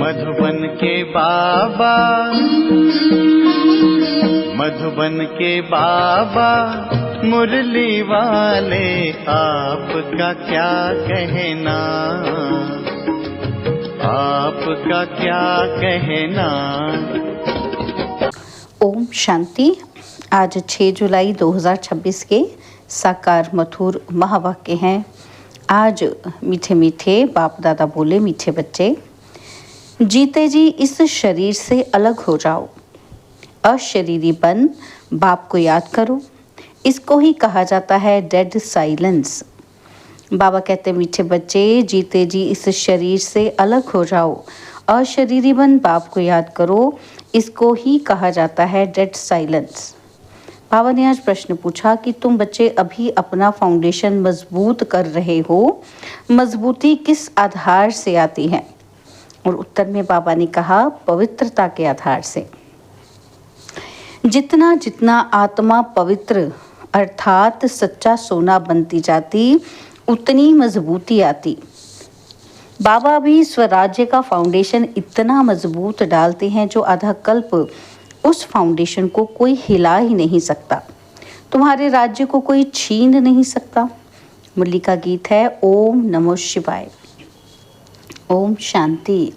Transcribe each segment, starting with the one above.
मधुबन के बाबा, मधुबन के बाबा मुरली वाले, आपका क्या कहना, आपका क्या कहना। ओम शांति। आज 6 जुलाई 2026 के साकार मधुर महावाक्य हैं। आज मीठे मीठे बाप दादा बोले, मीठे बच्चे, जीते जी इस शरीर से अलग हो जाओ, अशरीरी बन बाप को याद करो। इसको ही कहा जाता है डेड साइलेंस। बाबा कहते हैं, मीठे बच्चे, जीते जी इस शरीर से अलग हो जाओ, अशरीरी बन बाप को याद करो। इसको ही कहा जाता है डेड साइलेंस। बाबा ने आज प्रश्न पूछा कि तुम बच्चे अभी अपना फाउंडेशन मजबूत कर रहे हो, मजबूती किस आधार से आती है? और उत्तर में बाबा ने कहा, पवित्रता के आधार से। जितना जितना आत्मा पवित्र अर्थात सच्चा सोना बनती जाती, उतनी मजबूती आती। बाबा भी स्वराज्य का फाउंडेशन इतना मजबूत डालते हैं जो आधा कल्प उस फाउंडेशन को कोई हिला ही नहीं सकता। तुम्हारे राज्य को कोई छीन नहीं सकता। मुरली का गीत है ओम नमो शिवाय। ओम शांति।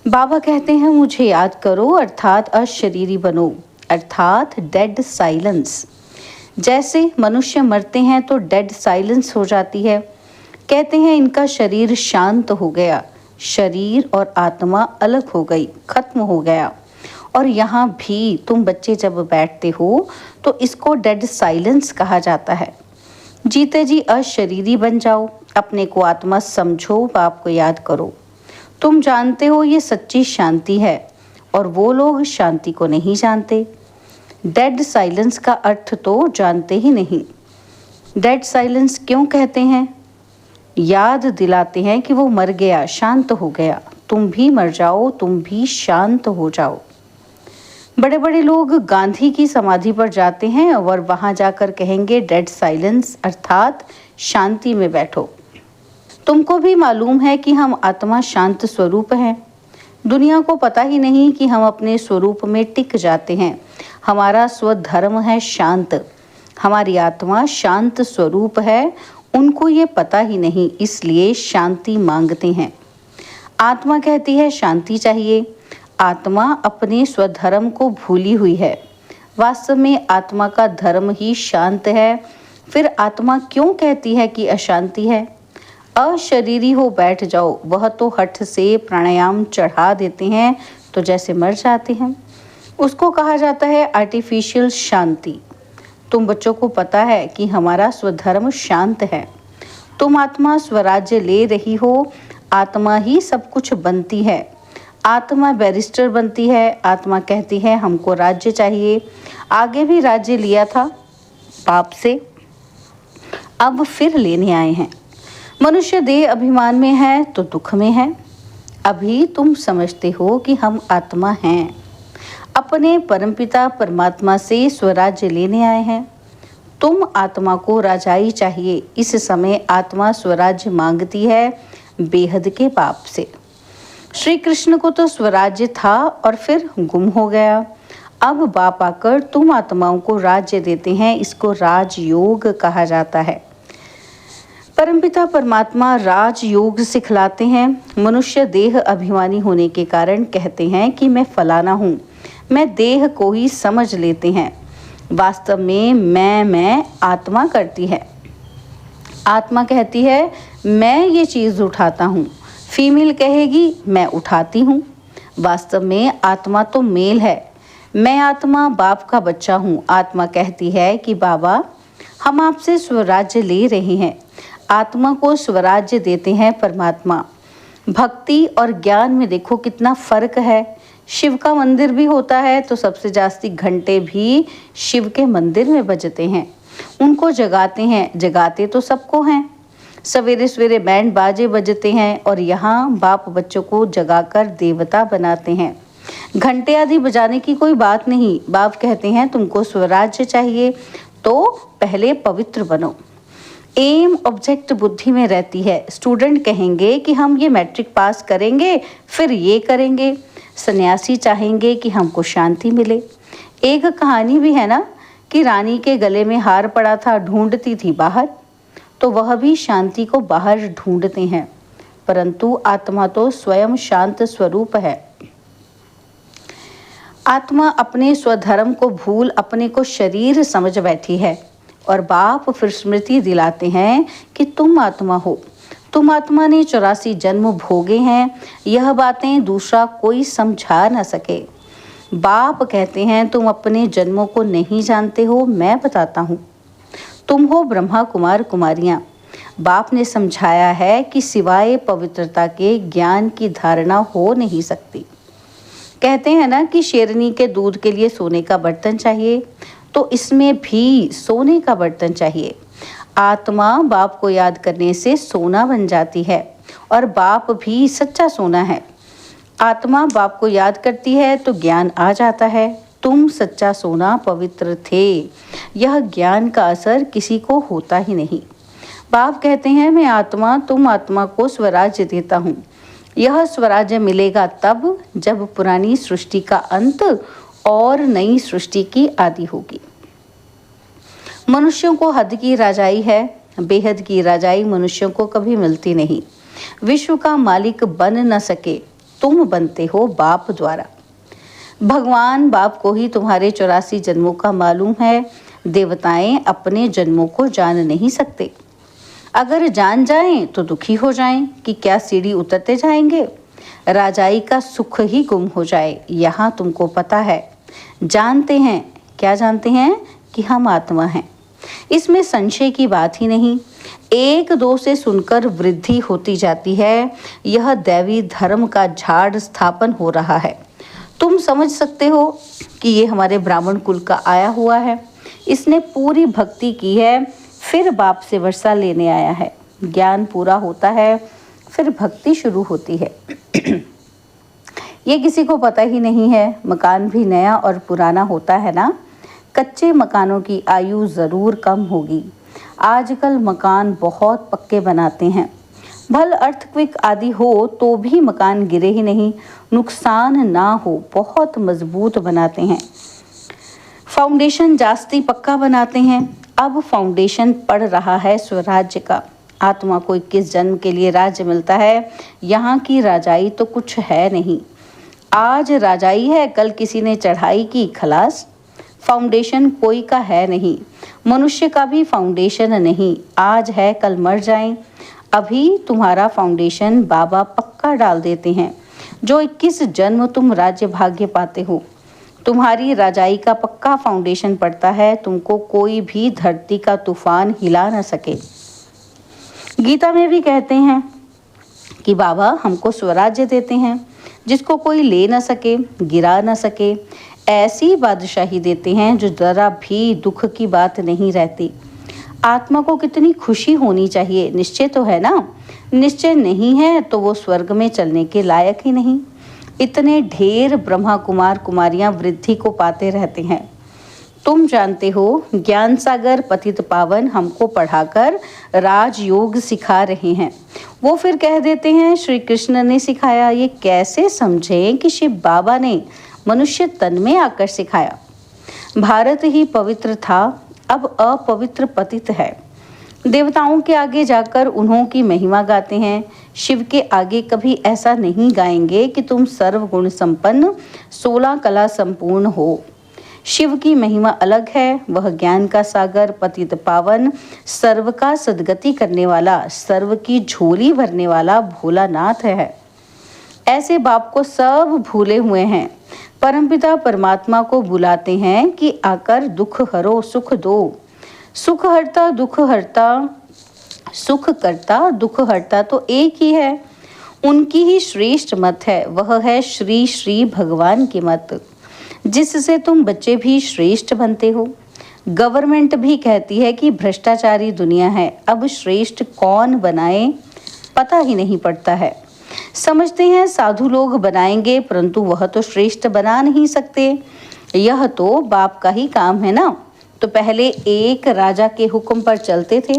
बाबा कहते हैं, मुझे याद करो अर्थात अशरीरी बनो, अर्थात डेड साइलेंस। जैसे मनुष्य मरते हैं तो डेड साइलेंस हो जाती है। कहते हैं इनका शरीर शांत हो गया, शरीर और आत्मा अलग हो गई, खत्म हो गया। और यहाँ भी तुम बच्चे जब बैठते हो तो इसको डेड साइलेंस कहा जाता है। जीते जी अशरीरी बन जाओ, अपने को आत्मा समझो, बाप को याद करो। तुम जानते हो ये सच्ची शांति है और वो लोग शांति को नहीं जानते। डेड साइलेंस का अर्थ तो जानते ही नहीं। डेड साइलेंस क्यों कहते हैं? याद दिलाते हैं कि वो मर गया, शांत हो गया। तुम भी मर जाओ, तुम भी शांत हो जाओ। बड़े बड़े लोग गांधी की समाधि पर जाते हैं और वहां जाकर कहेंगे डेड साइलेंस अर्थात शांति में बैठो। तुमको भी मालूम है कि हम आत्मा शांत स्वरूप हैं। दुनिया को पता ही नहीं कि हम अपने स्वरूप में टिक जाते हैं। हमारा स्वधर्म है शांत, हमारी आत्मा शांत स्वरूप है। उनको ये पता ही नहीं, इसलिए शांति मांगते हैं। आत्मा कहती है शांति चाहिए। आत्मा अपने स्वधर्म को भूली हुई है। वास्तव में आत्मा का धर्म ही शांत है। फिर आत्मा क्यों कहती है कि अशांति है? अशरीरी हो बैठ जाओ, वह तो हठ से प्राणायाम चढ़ा देते हैं तो जैसे मर जाते हैं। उसको कहा जाता है आर्टिफिशियल शांति। तुम बच्चों को पता है कि हमारा स्वधर्म शांत है। तुम आत्मा स्वराज्य ले रही हो, आत्मा ही सब कुछ बनती है। आत्मा बैरिस्टर बनती है। आत्मा कहती है हमको राज्य चाहिए। आगे भी राज्य लिया था बाप से, अब फिर लेने आए हैं। मनुष्य देह अभिमान में है तो दुख में है। अभी तुम समझते हो कि हम आत्मा हैं, अपने परमपिता परमात्मा से स्वराज्य लेने आए हैं। तुम आत्मा को राजाई चाहिए। इस समय आत्मा स्वराज्य मांगती है बेहद के बाप से। श्री कृष्ण को तो स्वराज्य था और फिर गुम हो गया। अब बाप आकर तुम आत्माओं को राज्य देते हैं। इसको राजयोग कहा जाता है। परमपिता परमात्मा राजयोग सिखलाते हैं। मनुष्य देह अभिमानी होने के कारण कहते हैं कि मैं फलाना हूँ, मैं देह को ही समझ लेते हैं। वास्तव में मैं आत्मा करती है। आत्मा कहती है मैं ये चीज़ उठाता हूँ। फीमेल कहेगी मैं उठाती हूँ। वास्तव में आत्मा तो मेल है। मैं आत्मा बाप का बच्चा हूँ। आत्मा कहती है कि बाबा हम आपसे स्वराज्य ले रहे हैं। आत्मा को स्वराज्य देते हैं परमात्मा। भक्ति और ज्ञान में देखो कितना फर्क है। शिव का मंदिर भी होता है तो सबसे जास्ती घंटे भी शिव के मंदिर में बजते हैं। उनको जगाते हैं, जगाते तो सबको हैं। सवेरे सवेरे बैंड बाजे बजते हैं और यहाँ बाप बच्चों को जगाकर देवता बनाते हैं। घंटे आदि बजाने की कोई बात नहीं। बाप कहते हैं तुमको स्वराज्य चाहिए तो पहले पवित्र बनो। एम ऑब्जेक्ट बुद्धि में रहती है। स्टूडेंट कहेंगे कि हम ये मैट्रिक पास करेंगे, फिर ये करेंगे। सन्यासी चाहेंगे कि हमको शांति मिले। एक कहानी भी है ना कि रानी के गले में हार पड़ा था, ढूंढती थी बाहर, तो वह भी शांति को बाहर ढूंढते हैं, परंतु आत्मा तो स्वयं शांत स्वरूप है। आत्मा अपने स्वधर्म को भूल अपने को शरीर समझ बैठी है और बाप फिर स्मृति दिलाते हैं कि तुम आत्मा हो, तुम आत्मा ने 84 जन्म भोगे हैं। यह बातें दूसरा कोई समझा न सके। बाप कहते हैं तुम अपने जन्मों को नहीं जानते हो, मैं बताता हूँ। तुम हो ब्रह्मा कुमार कुमारियाँ। बाप ने समझाया है कि सिवाय पवित्रता के ज्ञान की धारणा हो नहीं सकती। कहते हैं ना कि शेरनी के दूध के लिए सोने का बर्तन चाहिए, तो इसमें भी सोने का बर्तन चाहिए। आत्मा बाप को याद करने से सोना बन जाती है और बाप भी सच्चा सोना है। आत्मा बाप को याद करती है तो ज्ञान आ जाता है। तुम सच्चा सोना पवित्र थे, यह ज्ञान का असर किसी को होता ही नहीं। बाप कहते हैं मैं आत्मा, तुम आत्मा को स्वराज्य देता हूँ। यह स्वराज्य मिलेगा तब जब पुरानी सृष्टि का अंत और नई सृष्टि की आदि होगी। मनुष्यों को हद की राजाई है, बेहद की राजाई मनुष्यों को कभी मिलती नहीं। विश्व का मालिक बन न सके, तुम बनते हो बाप द्वारा। भगवान बाप को ही तुम्हारे 84 जन्मों का मालूम है। देवताएं अपने जन्मों को जान नहीं सकते। अगर जान जाएं तो दुखी हो जाएं कि क्या सीढ़ी उतरते जाएंगे, राजाई का सुख ही गुम हो जाए। यहाँ तुमको पता है, जानते हैं, क्या जानते हैं कि हम आत्मा हैं। इसमें संशय की बात ही नहीं। एक दो से सुनकर वृद्धि होती जाती है। यह दैवी धर्म का झाड़ स्थापन हो रहा है। तुम समझ सकते हो कि ये हमारे ब्राह्मण कुल का आया हुआ है। इसने पूरी भक्ति की है, फिर बाप से वर्षा लेने आया है। ज्ञान पूरा होता है, फिर भक्ति शुरू होती है। ये किसी को पता ही नहीं है। मकान भी नया और पुराना होता है ना। कच्चे मकानों की आयु ज़रूर कम होगी। आजकल मकान बहुत पक्के बनाते हैं। भल अर्थक्वेक आदि हो तो भी मकान गिरे ही नहीं, नुकसान ना हो, बहुत मजबूत बनाते हैं। फाउंडेशन जास्ती पक्का बनाते हैं। अब फाउंडेशन पड़ रहा है स्वराज्य का। आत्मा को 21 जन्म के लिए राज्य मिलता है। यहाँ की राजाई तो कुछ है नहीं। आज राजाई है, कल किसी ने चढ़ाई की, खलास। फाउंडेशन कोई का है नहीं। मनुष्य का भी फाउंडेशन नहीं। आज है, कल मर जाएं। अभी तुम्हारा फाउंडेशन बाबा पक्का डाल देते हैं। जो 21 जन्म तुम राज्य भाग्य पाते हो, तुम्हारी राजाई का पक्का फाउंडेशन पड़ता है। तुमको कोई भी धरती का तूफान हिला न सके। गीता में भी कहते हैं कि बाबा हमको स्वराज्य देते हैं, जिसको कोई ले न सके, गिरा न सके। ऐसी बादशाही देते हैं जो जरा भी दुख की बात नहीं रहती। आत्मा को कितनी खुशी होनी चाहिए। निश्चय तो है ना। निश्चय नहीं है तो वो स्वर्ग में चलने के लायक ही नहीं। इतने ढेर ब्रह्मा कुमार कुमारियां वृद्धि को पाते रहते हैं। तुम जानते हो ज्ञान सागर पतित पावन हमको पढ़ाकर राजयोग सिखा रहे हैं। वो फिर कह देते हैं श्री कृष्ण ने सिखाया। ये कैसे समझें कि शिव बाबा ने मनुष्य तन में आकर सिखाया। भारत ही पवित्र था, अब अपवित्र पतित है। देवताओं के आगे जाकर उन्हों की महिमा गाते हैं। शिव के आगे कभी ऐसा नहीं गाएंगे कि तुम सर्वगुण संपन्न 16 कला संपूर्ण हो। शिव की महिमा अलग है। वह ज्ञान का सागर पतित पावन, सर्व का सद्गति करने वाला, सर्व की झोली भरने वाला भोलानाथ है। ऐसे बाप को सब भूले हुए हैं। परमपिता परमात्मा को बुलाते हैं कि आकर दुख हरो सुख दो। सुख हरता दुख हरता, सुख करता दुख हरता तो एक ही है। उनकी ही श्रेष्ठ मत है, वह है श्री श्री भगवान की मत, जिससे तुम बच्चे भी श्रेष्ठ बनते हो। गवर्नमेंट भी कहती है कि भ्रष्टाचारी दुनिया है, अब श्रेष्ठ कौन बनाए पता ही नहीं पड़ता है। समझते हैं साधु लोग बनाएंगे, परंतु वह तो श्रेष्ठ बना नहीं सकते। यह तो बाप का ही काम है ना। तो पहले एक राजा के हुक्म पर चलते थे,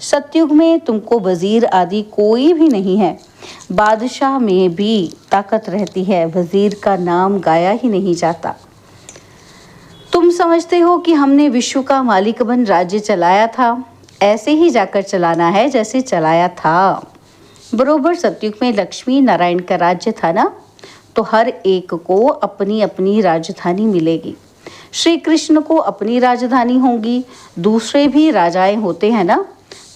सतयुग में तुमको वजीर आदि कोई भी नहीं है। बादशाह में भी ताकत रहती है, वजीर का नाम गाया ही नहीं जाता। तुम समझते हो कि हमने विश्व का मालिक बन राज्य चलाया था, ऐसे ही जाकर चलाना है जैसे चलाया था। बरोबर सतयुग में लक्ष्मी नारायण का राज्य था ना, तो हर एक को अपनी अपनी राजधानी मिलेगी। श्री कृष्ण को अपनी राजधानी होगी, दूसरे भी राजाएं होते हैं ना,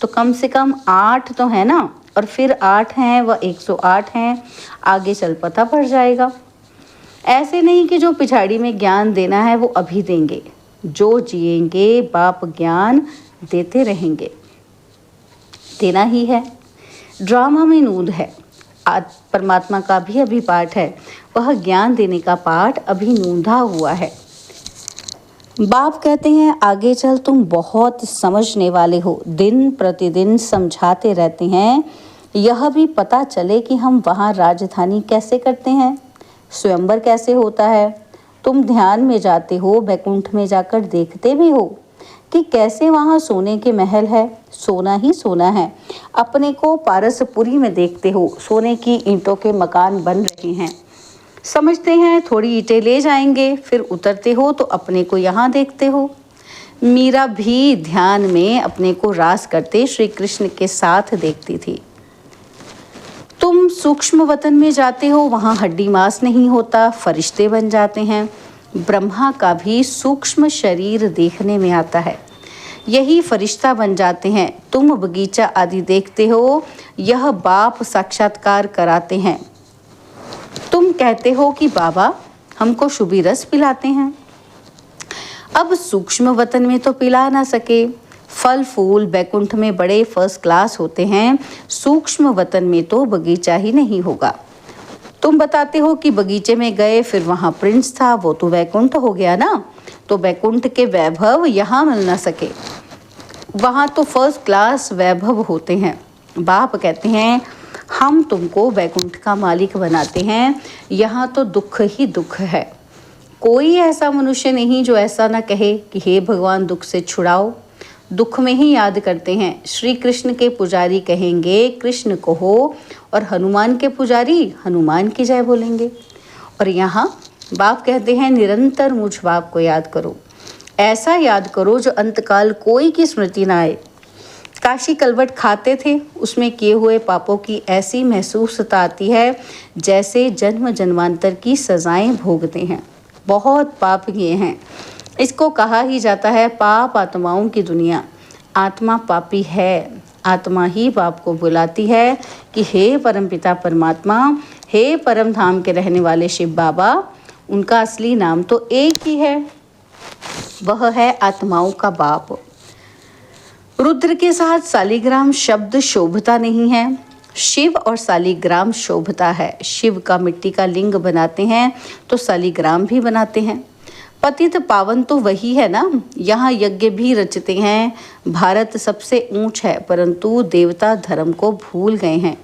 तो कम से कम 8 तो है ना, और फिर 8 हैं व 108 हैं, आगे चल पता पड़ जाएगा। ऐसे नहीं कि जो पिछाड़ी में ज्ञान देना है वो अभी देंगे, जो जिएंगे बाप ज्ञान देते रहेंगे, देना ही है। ड्रामा में नूंद है, परमात्मा का भी अभी पाठ है, वह ज्ञान देने का पाठ अभी नूंधा हुआ है। बाप कहते हैं आगे चल तुम बहुत समझने वाले हो, दिन प्रतिदिन समझाते रहते हैं, यह भी पता चले कि हम वहाँ राजधानी कैसे करते हैं, स्वयंवर कैसे होता है। तुम ध्यान में जाते हो, बैकुंठ में जाकर देखते भी हो कि कैसे वहाँ सोने के महल है, सोना ही सोना है। अपने को पारसपुरी में देखते हो, सोने की ईंटों के मकान बन रहे हैं। समझते हैं थोड़ी ईंटें ले जाएंगे, फिर उतरते हो तो अपने को यहाँ देखते हो। मीरा भी ध्यान में अपने को रास करते श्री कृष्ण के साथ देखती थी। तुम सूक्ष्म वतन में जाते हो, वहाँ हड्डी मांस नहीं होता, फरिश्ते बन जाते हैं। ब्रह्मा का भी सूक्ष्म शरीर देखने में आता है, यही फरिश्ता बन जाते हैं। तुम बगीचा आदि देखते हो, यह बाप साक्षात्कार कराते हैं। तुम कहते हो कि बाबा हमको शुभी रस पिलाते हैं। अब सूक्ष्म वतन में तो पिला ना सके, फल फूल बैकुंठ में बड़े फर्स्ट क्लास होते हैं, सूक्ष्म वतन में तो बगीचा ही नहीं होगा। तुम बताते हो कि बगीचे में गए, फिर वहाँ प्रिंस था, वो तो वैकुंठ हो गया ना, तो वैकुंठ के वैभव यहाँ मिल ना सके, वहाँ तो फर्स्ट क्लास वैभव होते हैं। बाप कहते हैं हम तुमको वैकुंठ का मालिक बनाते हैं, यहाँ तो दुख ही दुख है। कोई ऐसा मनुष्य नहीं जो ऐसा ना कहे कि हे भगवान दुख से छुड़ाओ। दुख में ही याद करते हैं। श्री कृष्ण के पुजारी कहेंगे कृष्ण को हो, और हनुमान के पुजारी हनुमान की जय बोलेंगे। और यहाँ बाप कहते हैं निरंतर मुझ बाप को याद करो, ऐसा याद करो जो अंतकाल कोई की स्मृति ना आए। काशी कलवट खाते थे, उसमें किए हुए पापों की ऐसी महसूसता आती है जैसे जन्म जन्मांतर की सजाएं भोगते हैं। बहुत पाप किए हैं, इसको कहा ही जाता है पाप आत्माओं की दुनिया। आत्मा पापी है, आत्मा ही बाप को बुलाती है कि हे परमपिता परमात्मा, हे परम धाम के रहने वाले शिव बाबा। उनका असली नाम तो एक ही है, वह है आत्माओं का बाप। रुद्र के साथ सालिग्राम शब्द शोभता नहीं है, शिव और सालिग्राम शोभता है। शिव का मिट्टी का लिंग बनाते हैं तो सालिग्राम भी बनाते हैं। पतित पावन तो वही है ना, यहाँ यज्ञ भी रचते हैं। भारत सबसे ऊंच है, परंतु देवता धर्म को भूल गए हैं।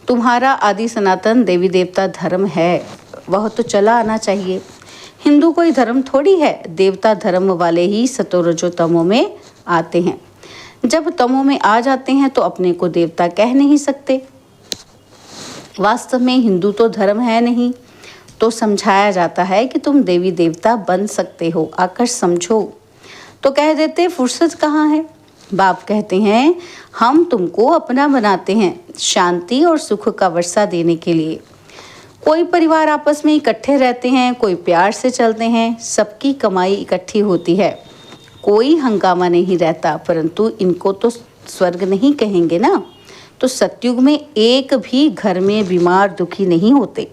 तुम्हारा आदि सनातन देवी देवता धर्म है, वह तो चला आना चाहिए। हिंदू कोई धर्म थोड़ी है, देवता धर्म वाले ही सतो रजो तमो में आते हैं। जब तमो में आ जाते हैं तो अपने को देवता कह नहीं सकते। वास्तव में हिंदू तो धर्म है नहीं, तो समझाया जाता है कि तुम देवी देवता बन सकते हो, आकर समझो। तो कह देते फुर्सत कहाँ है। बाप कहते हैं हम तुमको अपना बनाते हैं, शांति और सुख का वर्षा देने के लिए। कोई परिवार आपस में इकट्ठे रहते हैं, कोई प्यार से चलते हैं, सबकी कमाई इकट्ठी होती है, कोई हंगामा नहीं रहता। परंतु इनको तो स्वर्ग नहीं कहेंगे ना, तो सतयुग में एक भी घर में बीमार दुखी नहीं होते,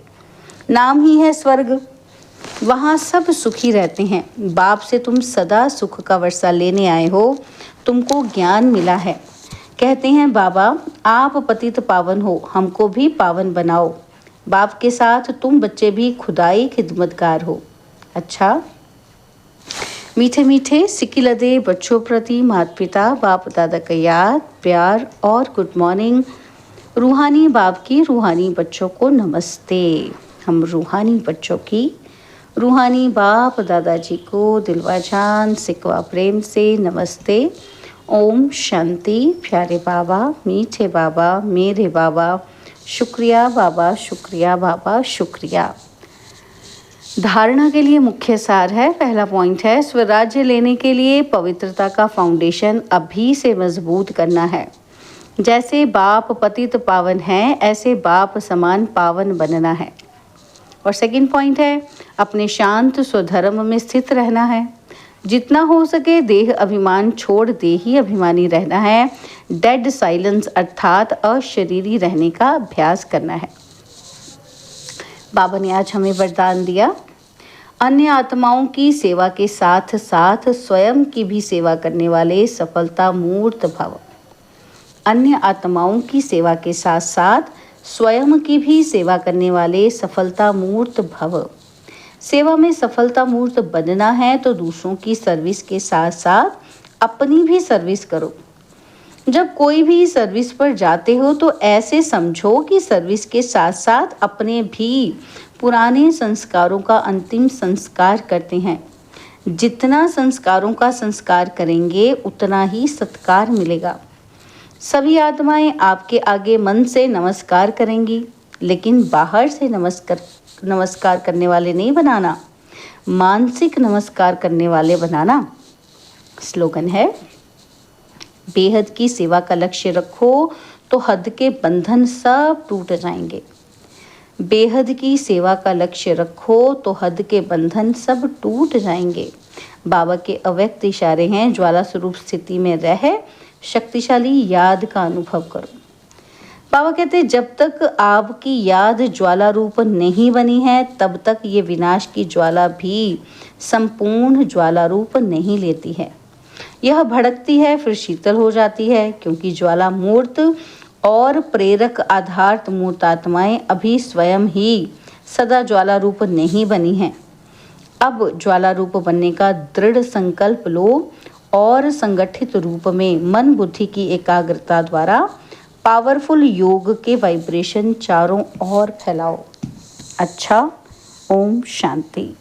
नाम ही है स्वर्ग। वहाँ सब सुखी रहते हैं। बाप से तुम सदा सुख का वर्षा लेने आए हो, तुमको ज्ञान मिला है। कहते हैं बाबा आप पतित पावन हो, हमको भी पावन बनाओ। बाप के साथ तुम बच्चे भी खुदाई खिदमतगार हो। अच्छा, मीठे मीठे सिकिलदे बच्चों प्रति माता पिता बाप दादा का याद, प्यार और गुड मॉर्निंग। रूहानी बाप की रूहानी बच्चों को नमस्ते। हम रूहानी बच्चों की रूहानी बाप दादाजी को दिलवा जान सिकवा प्रेम से नमस्ते ओम शांति। प्यारे बाबा, मीठे बाबा, मेरे बाबा, शुक्रिया बाबा, शुक्रिया बाबा, शुक्रिया। धारणा के लिए मुख्य सार है। पहला पॉइंट है, स्वराज्य लेने के लिए पवित्रता का फाउंडेशन अभी से मजबूत करना है। जैसे बाप पतित पावन है, ऐसे बाप समान पावन बनना है। और सेकंड पॉइंट है, अपने शांत स्वधर्म में स्थित रहना है। जितना हो सके देह अभिमान छोड़ देही अभिमानी रहना है। डेड साइलेंस अर्थात अशरीरी रहने का अभ्यास करना है। बाबा ने आज हमें वरदान दिया, अन्य आत्माओं की सेवा के साथ साथ स्वयं की भी सेवा करने वाले सफलता मूर्त भव। अन्य आत्माओं की सेवा के साथ साथ स्वयं की भी सेवा करने वाले सफलता मूर्त भव। सेवा में सफलता मूर्त बनना है तो दूसरों की सर्विस के साथ साथ अपनी भी सर्विस करो। जब कोई भी सर्विस पर जाते हो तो ऐसे समझो कि सर्विस के साथ साथ अपने भी पुराने संस्कारों का अंतिम संस्कार करते हैं। जितना संस्कारों का संस्कार करेंगे उतना ही सत्कार मिलेगा। सभी आत्माएं आपके आगे मन से नमस्कार करेंगी, लेकिन बाहर से नमस्कार करने वाले नहीं बनाना, मानसिक नमस्कार करने वाले बनाना। स्लोगन है, बेहद की सेवा का लक्ष्य रखो तो हद के बंधन सब टूट जाएंगे। बेहद की सेवा का लक्ष्य रखो तो हद के बंधन सब टूट जाएंगे। बाबा के अव्यक्त इशारे हैं, ज्वाला स्वरूप स्थिति में रह शक्तिशाली याद का अनुभव करो। बाबा कहते हैं, जब तक आपकी याद ज्वाला रूप नहीं बनी है तब तक ये विनाश की ज्वाला भी संपूर्ण ज्वाला रूप नहीं लेती है। यह भड़कती है फिर शीतल हो जाती है, क्योंकि ज्वाला मूर्त और प्रेरक आधार मूर्त आत्माएं अभी स्वयं ही सदा ज्वाला रूप नहीं बनी हैं। अब ज्वाला रूप बनने का दृढ़ संकल्प लो और संगठित रूप में मन बुद्धि की एकाग्रता द्वारा पावरफुल योग के वाइब्रेशन चारों ओर फैलाओ। अच्छा, ओम शांति।